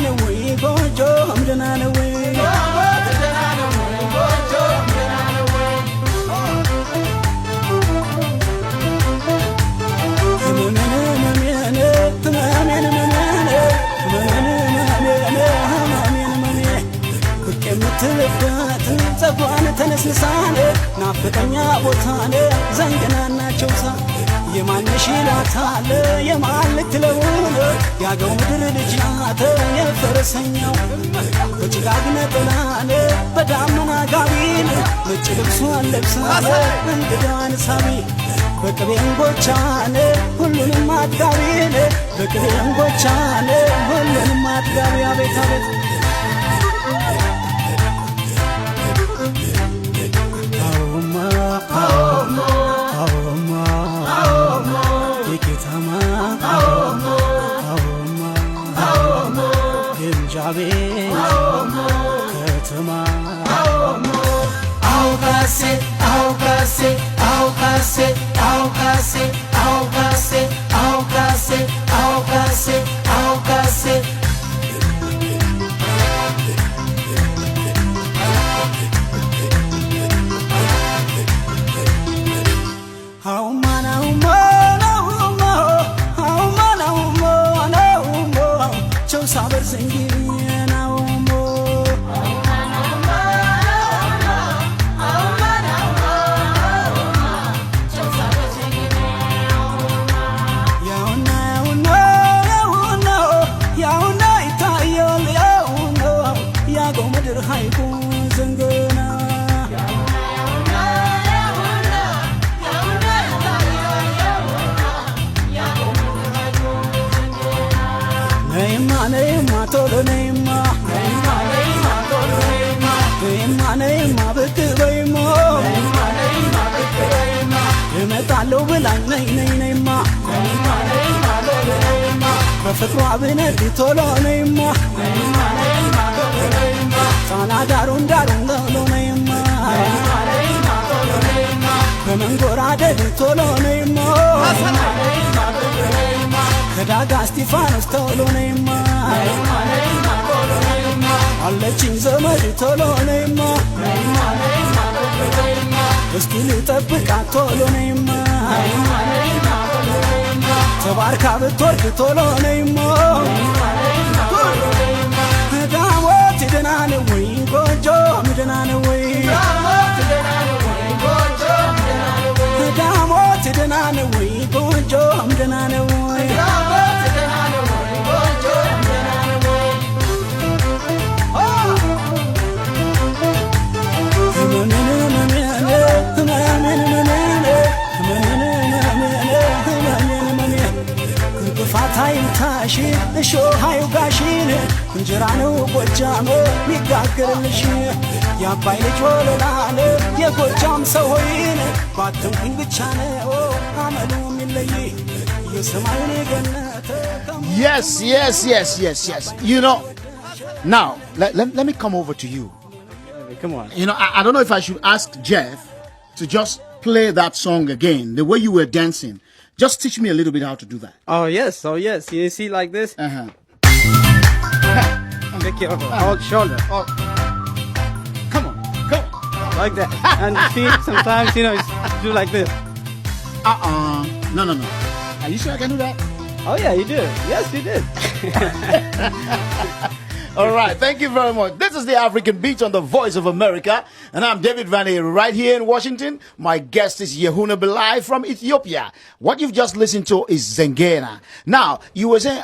ነው ወይ ጎጆም ደህና ነው ወይ ትልበት ጸጓን ተነስሳነ ናፍቀኛ ቦታነ ዘንገናናቸው ሳ የማንሽ ይላታለ የማልትለውን ያገው ምድር ልጅ ናተ የፈረሰኛው በጭጋግ ነጠላነ በዳመና ጋቢን ነጭ ልብሷን ለብሳለ እንግዳን ሳቢ በቅቤን ጎቻነ ሁሉንም አጥጋቢን በቅቤን ጎቻነ ሁሉንም አጥጋቢ አቤት አቤት ከተማ አውቃሴ አውቃሴ አውቃሴ አውቃሴ አውቃሴ አውቃሴ አውቃሴ አውቃሴ ሳበር ዘንጊና ወሞ ያውና ይታየል ያውና ያገው ምድር ሀይቁ ዘንገና ነይማ ቶሎ ነይማ ነይማ ብቅ በይማ እመጣለሁ ብላኝ ነይማ በፍቅሯ ብነድ ቶሎ ነይማ ጣና ዳሩን ቶሎ ነይማ በመንጎራደድ ቶሎ ነይማ ከዳጋ እስጢፋኖስ ቶሎ ነይማ አለችኝ ዘመድ ቶሎ ነይማ እስኪ ልጠብቃት ቶሎ ነይማ ተባርካ ብትወርድ ቶሎ ነይማ ዳሞት ደህና ነው ወይ ጎጆም ደህና ነው ወይ ዳሞት ደህና ነው ወይ ጎጆም ደህና ነው ወይ ፋታይም ታሽ እሾሃዩ ጋሽን እንጀራ ነው ጎጃም ሚጋገርልሽ የአባይ ልጅ ወለላለ የጎጃም ሰው ሆይን ባትንኩኝ ብቻ ነው አመሉ የሚለይ የሰማዩን የገነት Yes. You know, now let me come over to you. Come on. You know, I don't know if I should ask Jeff to just play that song again, the way you were dancing. Just teach me a little bit how to do that. Oh yes. You see like this? Make your whole shoulder. Oh. Come on. Like that. And see, sometimes, it's do like this. No. Are you sure I can do that? Oh yeah, you did. Yes, you did. All right, thank you very much. This is the African Beat on the Voice of America, and I'm David Vanney right here in Washington. My guest is Yehuna Belai from Ethiopia. What you've just listened to is Zengena. Now, you were saying